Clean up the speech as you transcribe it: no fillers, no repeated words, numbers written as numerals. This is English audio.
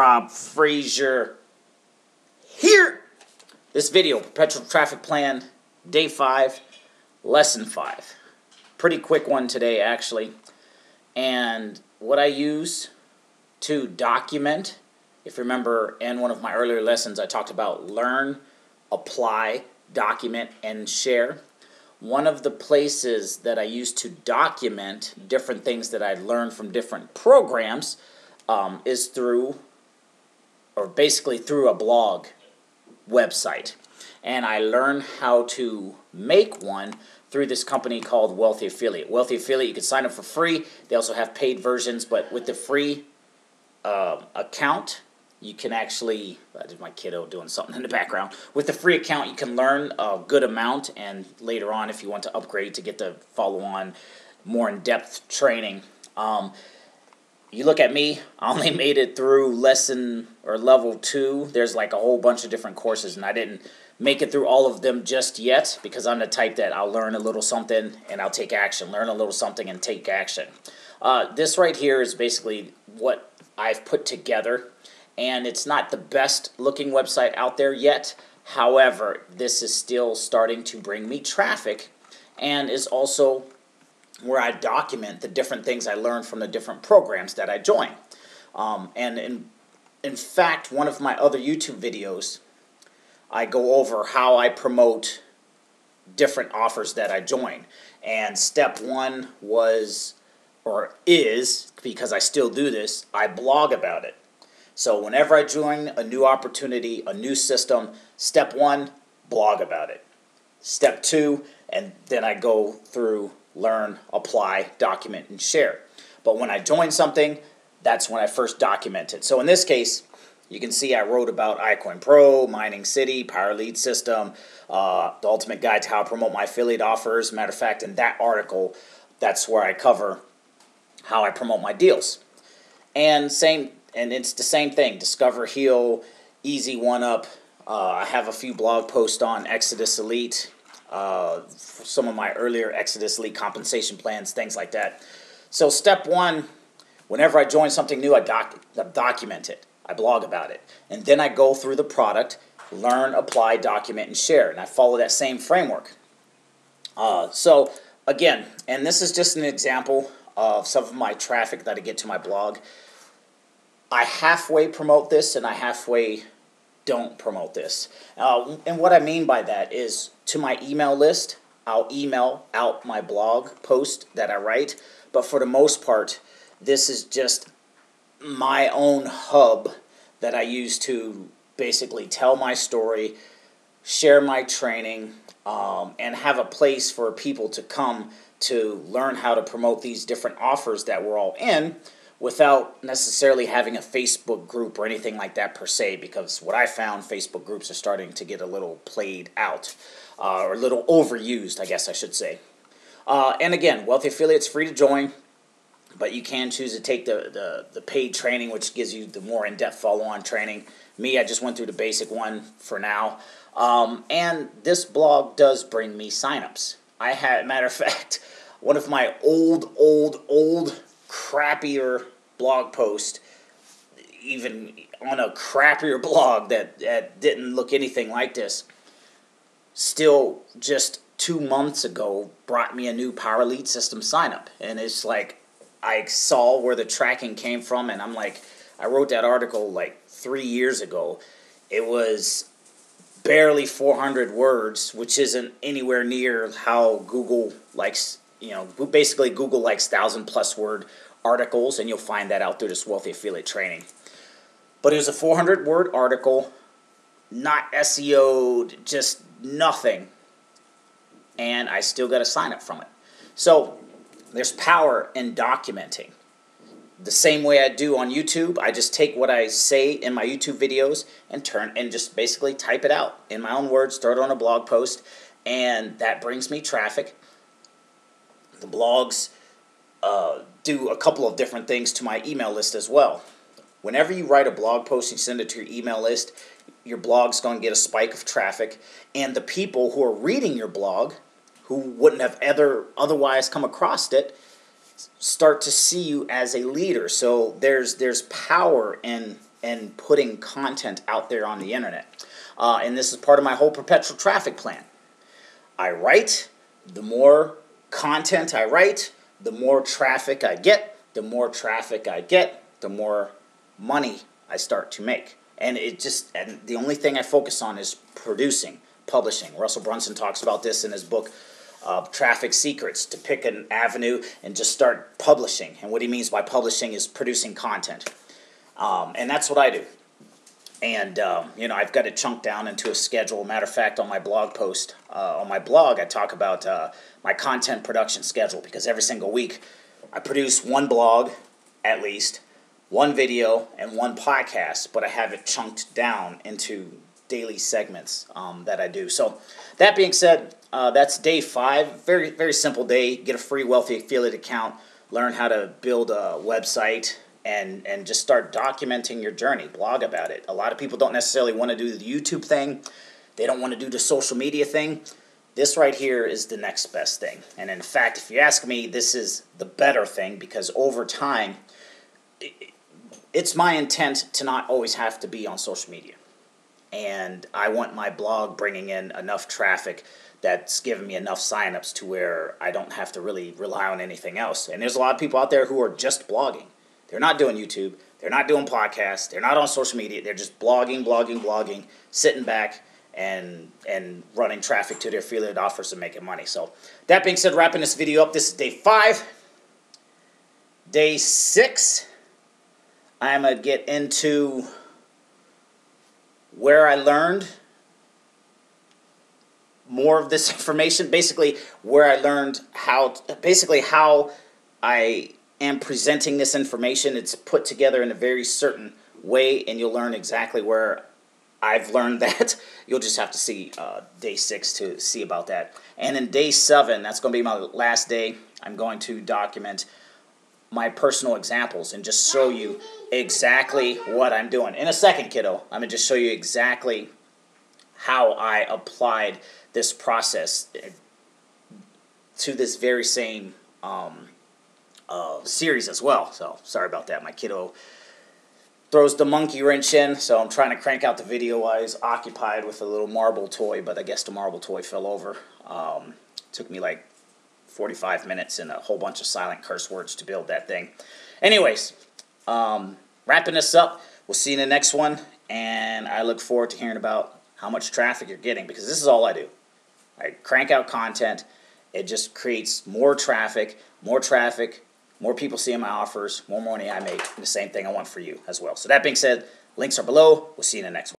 Rob Frazier here. This video, Perpetual Traffic Plan, Day 5, Lesson 5. Pretty quick one today, actually. And what I use to document, if you remember in one of my earlier lessons, I talked about learn, apply, document, and share. One of the places that I use to document different things that I learned from different programs is through a blog website. And I learned how to make one through this company called Wealthy Affiliate. Wealthy Affiliate, you can sign up for free. They also have paid versions, but with the free account, you can actually, there's my kiddo doing something in the background. With the free account, you can learn a good amount, and later on, if you want to upgrade to get the follow-on, more in-depth training. You look at me, I only made it through level 2. There's like a whole bunch of different courses, and I didn't make it through all of them just yet, because I'm the type that I'll learn a little something and I'll take action. Learn a little something and take action. This right here is basically what I've put together. And it's not the best looking website out there yet. However, this is still starting to bring me traffic, and is also where I document the different things I learned from the different programs that I join. And in fact, one of my other YouTube videos, I go over how I promote different offers that I join. And step 1 was, or is, because I still do this, I blog about it. So whenever I join a new opportunity, a new system, step 1, blog about it. Step 2, and then I go through learn, apply, document, and share. But when I join something, that's when I first document it. So in this case, you can see I wrote about iCoin Pro, Mining City, Power Lead System, the ultimate guide to how to promote my affiliate offers. Matter of fact, in that article, that's where I cover how I promote my deals. And it's the same thing. Discover, heal, easy one-up. I have a few blog posts on Exodus Elite, some of my earlier Exodus Elite compensation plans, things like that. So step 1, whenever I join something new, I document it. I blog about it. And then I go through the product, learn, apply, document, and share. And I follow that same framework. So again, and this is just an example of some of my traffic that I get to my blog. I halfway promote this, and I halfway don't promote this. And what I mean by that is, to my email list, I'll email out my blog post that I write. But for the most part, this is just my own hub that I use to basically tell my story, share my training, and have a place for people to come to learn how to promote these different offers that we're all in, without necessarily having a Facebook group or anything like that per se, because what I found, Facebook groups are starting to get a little played out, or a little overused, I guess I should say. And again, Wealthy Affiliate's free to join, but you can choose to take the paid training, which gives you the more in-depth follow-on training. Me, I just went through the basic one for now. And this blog does bring me signups. I had, matter of fact, one of my old crappier blog post, even on a crappier blog that didn't look anything like this, still just 2 months ago brought me a new Power Lead System sign up. And it's like, I saw where the tracking came from, and I'm like, I wrote that article like 3 years ago. It was barely 400 words, which isn't anywhere near how Google likes. Basically Google likes 1,000+ word articles, and you'll find that out through this Wealthy Affiliate training. But it was a 400-word article, not SEO'd, just nothing, and I still got a sign up from it. So there's power in documenting. The same way I do on YouTube, I just take what I say in my YouTube videos and just basically type it out in my own words, throw it on a blog post, and that brings me traffic. The blogs do a couple of different things to my email list as well. Whenever you write a blog post and send it to your email list, your blog's going to get a spike of traffic, and the people who are reading your blog, who wouldn't have otherwise come across it, start to see you as a leader. So there's power in and putting content out there on the internet. And this is part of my whole perpetual traffic plan. I write. The more content I write, the more traffic I get. The more traffic I get, the more money I start to make. And the only thing I focus on is producing, publishing. Russell Brunson talks about this in his book, Traffic Secrets, to pick an avenue and just start publishing. And what he means by publishing is producing content. And that's what I do. And, I've got it chunked down into a schedule. Matter of fact, on my blog post, on my blog, I talk about my content production schedule, because every single week I produce one blog, at least, one video, and one podcast, but I have it chunked down into daily segments that I do. So that being said, that's day 5. Very, very simple day. Get a free Wealthy Affiliate account, learn how to build a website, and just start documenting your journey. Blog about it. A lot of people don't necessarily want to do the YouTube thing. They don't want to do the social media thing. This right here is the next best thing. And in fact, if you ask me, this is the better thing, because over time, it's my intent to not always have to be on social media. And I want my blog bringing in enough traffic that's giving me enough signups to where I don't have to really rely on anything else. And there's a lot of people out there who are just blogging. They're not doing YouTube. They're not doing podcasts. They're not on social media. They're just blogging, sitting back and running traffic to their affiliate offers and making money. So that being said, wrapping this video up, this is day 5. Day 6, I'm going to get into where I learned more of this information. Basically, where I learned how I am presenting this information. It's put together in a very certain way, and you'll learn exactly where I've learned that. You'll just have to see day 6 to see about that. And in day 7, that's going to be my last day, I'm going to document my personal examples and just show you exactly what I'm doing. In a second, kiddo, I'm going to just show you exactly how I applied this process to this very same series as well. So sorry about that. My kiddo throws the monkey wrench in, so I'm trying to crank out the video while he's occupied with a little marble toy, but I guess the marble toy fell over. Took me like 45 minutes and a whole bunch of silent curse words to build that thing. Anyways, wrapping this up, we'll see you in the next one, and I look forward to hearing about how much traffic you're getting, because this is all I do. I crank out content. It just creates more traffic, more people seeing my offers, more money I make, and the same thing I want for you as well. So that being said, links are below. We'll see you in the next one.